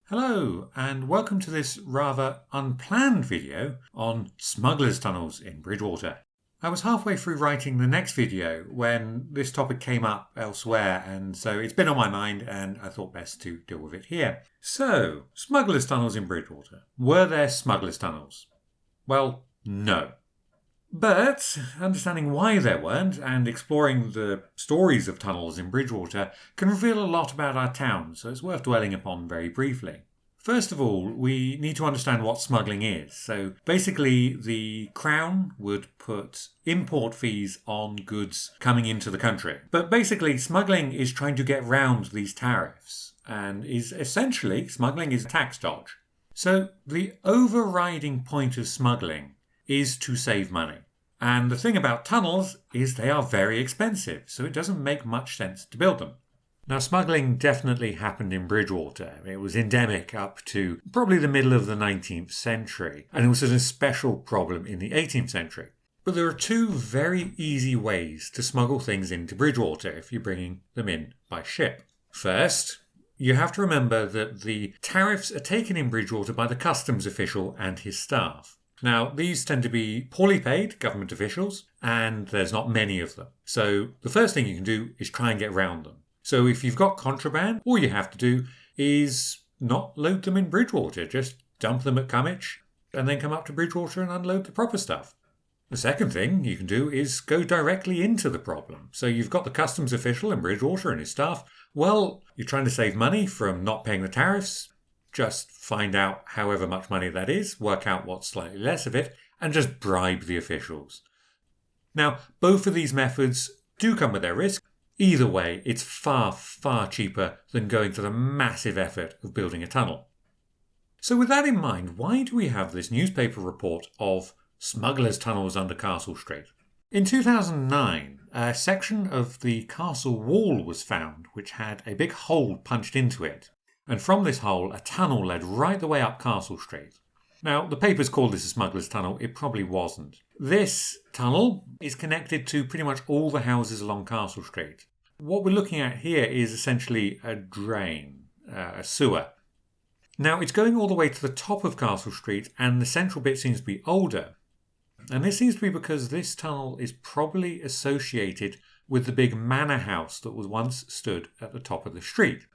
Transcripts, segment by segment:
Hello, and welcome to this rather unplanned video on Smugglers Tunnels in Bridgewater. I was halfway through writing the next video when this topic came up elsewhere, and so it's been on my mind and I thought best to deal with it here. So, Smugglers Tunnels in Bridgewater. Were there Smugglers Tunnels? Well, no. But understanding why there weren't and exploring the stories of tunnels in Bridgewater can reveal a lot about our town, so it's worth dwelling upon very briefly. First of all, we need to understand what smuggling is. So basically, the Crown would put import fees on goods coming into the country. But basically, smuggling is trying to get round these tariffs and is essentially, smuggling is tax dodge. So the overriding point of smuggling is to save money. And the thing about tunnels is they are very expensive, so it doesn't make much sense to build them. Now, smuggling definitely happened in Bridgewater. It was endemic up to probably the middle of the 19th century, and it was an especial problem in the 18th century. But there are two very easy ways to smuggle things into Bridgewater if you're bringing them in by ship. First, you have to remember that the tariffs are taken in Bridgewater by the customs official and his staff. Now, these tend to be poorly paid government officials, and there's not many of them. So the first thing you can do is try and get around them. So if you've got contraband, all you have to do is not load them in Bridgewater. Just dump them at Cummich and then come up to Bridgewater and unload the proper stuff. The second thing you can do is go directly into the problem. So you've got the customs official in Bridgewater and his staff. Well, you're trying to save money from not paying the tariffs. Just find out however much money that is, work out what's slightly less of it, and just bribe the officials. Now, both of these methods do come with their risk. Either way, it's far, far cheaper than going to the massive effort of building a tunnel. So with that in mind, why do we have this newspaper report of Smugglers Tunnels under Castle Street? In 2009, a section of the castle wall was found which had a big hole punched into it. And from this hole, a tunnel led right the way up Castle Street. Now, the papers called this a smuggler's tunnel. It probably wasn't. This tunnel is connected to pretty much all the houses along Castle Street. What we're looking at here is essentially a drain, a sewer. Now, it's going all the way to the top of Castle Street, and the central bit seems to be older. And this seems to be because this tunnel is probably associated with the big manor house that was once stood at the top of the street.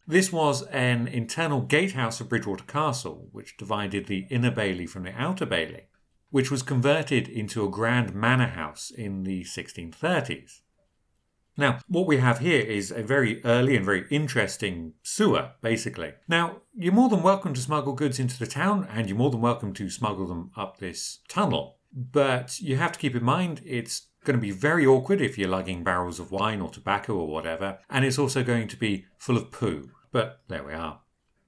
This was an internal gatehouse of Bridgewater Castle, which divided the inner bailey from the outer bailey, which was converted into a grand manor house in the 1630s. Now, what we have here is a very early and very interesting sewer, basically. Now, you're more than welcome to smuggle goods into the town, and you're more than welcome to smuggle them up this tunnel. But you have to keep in mind it's going to be very awkward if you're lugging barrels of wine or tobacco or whatever, and it's also going to be full of poo. But there we are.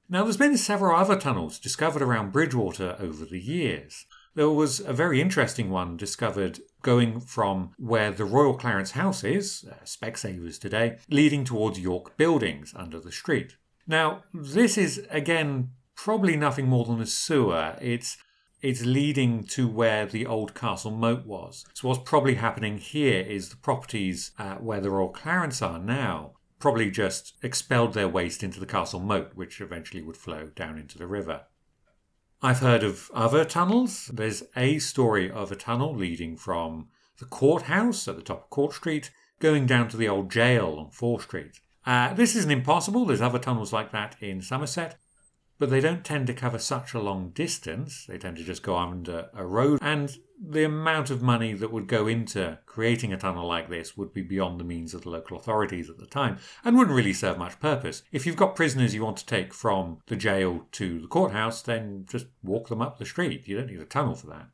Now, there's been several other tunnels discovered around Bridgewater over the years. There was a very interesting one discovered going from where the Royal Clarence House is, Specsavers today, leading towards York Buildings under the street. Now, this is, again, probably nothing more than a sewer. It's leading to where the old castle moat was. So what's probably happening here is the properties where the Royal Clarence are now probably just expelled their waste into the castle moat, which eventually would flow down into the river. I've heard of other tunnels. There's a story of a tunnel leading from the courthouse at the top of Court Street, going down to the old jail on 4th Street. This isn't impossible. There's other tunnels like that in Somerset, but they don't tend to cover such a long distance. They tend to just go under a road, and the amount of money that would go into creating a tunnel like this would be beyond the means of the local authorities at the time and wouldn't really serve much purpose. If you've got prisoners you want to take from the jail to the courthouse, then just walk them up the street. You don't need a tunnel for that.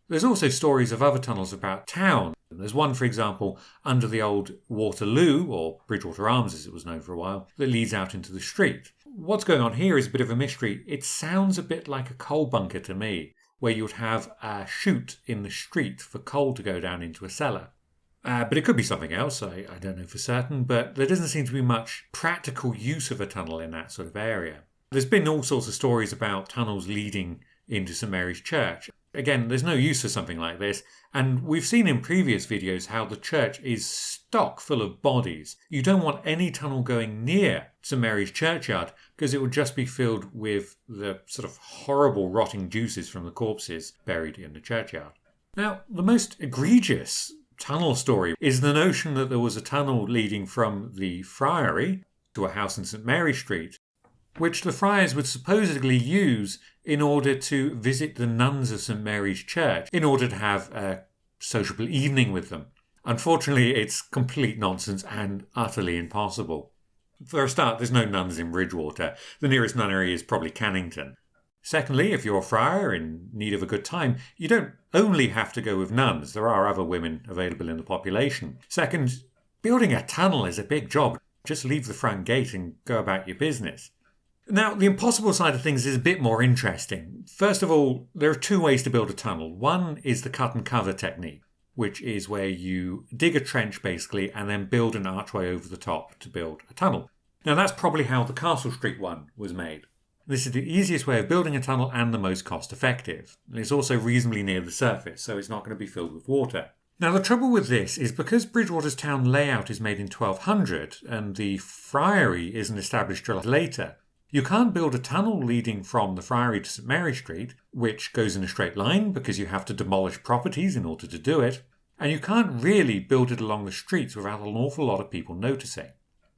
There's also stories of other tunnels about town. There's one, for example, under the old Waterloo, or Bridgewater Arms as it was known for a while, that leads out into the street. What's going on here is a bit of a mystery. It sounds a bit like a coal bunker to me, where you would have a chute in the street for coal to go down into a cellar. But it could be something else, I don't know for certain, but there doesn't seem to be much practical use of a tunnel in that sort of area. There's been all sorts of stories about tunnels leading into St Mary's Church. Again, there's no use for something like this, and we've seen in previous videos how the church is stock full of bodies. You don't want any tunnel going near St Mary's churchyard because it would just be filled with the sort of horrible rotting juices from the corpses buried in the churchyard. Now, the most egregious tunnel story is the notion that there was a tunnel leading from the friary to a house in St Mary Street, which the friars would supposedly use in order to visit the nuns of St Mary's Church, in order to have a sociable evening with them. Unfortunately, it's complete nonsense and utterly impossible. For a start, there's no nuns in Bridgewater. The nearest nunnery is probably Cannington. Secondly, if you're a friar in need of a good time, you don't only have to go with nuns. There are other women available in the population. Second, building a tunnel is a big job. Just leave the front gate and go about your business. Now, the impossible side of things is a bit more interesting. First of all, there are two ways to build a tunnel. One is the cut and cover technique, which is where you dig a trench basically and then build an archway over the top to build a tunnel. Now, that's probably how the Castle Street one was made. This is the easiest way of building a tunnel and the most cost effective. It's also reasonably near the surface, so it's not going to be filled with water. Now, the trouble with this is because Bridgewater's town layout is made in 1200 and the friary isn't established till later, you can't build a tunnel leading from the friary to St Mary Street, which goes in a straight line because you have to demolish properties in order to do it, and you can't really build it along the streets without an awful lot of people noticing.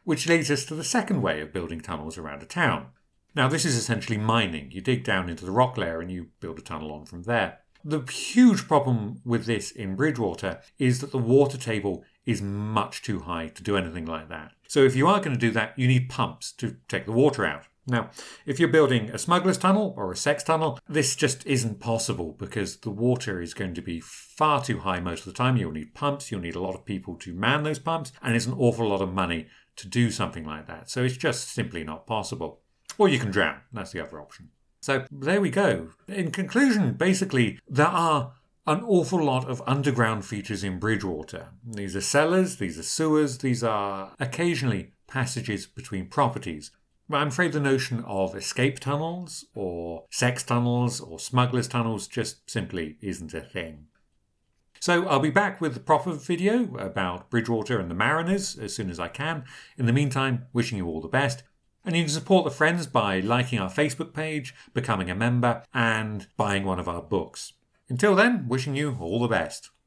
Which leads us to the second way of building tunnels around a town. Now, this is essentially mining. You dig down into the rock layer and you build a tunnel on from there. The huge problem with this in Bridgewater is that the water table is much too high to do anything like that. So if you are going to do that, you need pumps to take the water out. Now, if you're building a smuggler's tunnel or a sex tunnel, this just isn't possible because the water is going to be far too high most of the time. You'll need pumps, you'll need a lot of people to man those pumps, and it's an awful lot of money to do something like that. So it's just simply not possible. Or you can drown, that's the other option. So there we go. In conclusion, basically, there are an awful lot of underground features in Bridgewater. These are cellars, these are sewers, these are occasionally passages between properties. But I'm afraid the notion of escape tunnels or sex tunnels or smugglers tunnels just simply isn't a thing. So I'll be back with the proper video about Bridgewater and the Mariners as soon as I can. In the meantime, wishing you all the best. And you can support the Friends by liking our Facebook page, becoming a member, and buying one of our books. Until then, wishing you all the best.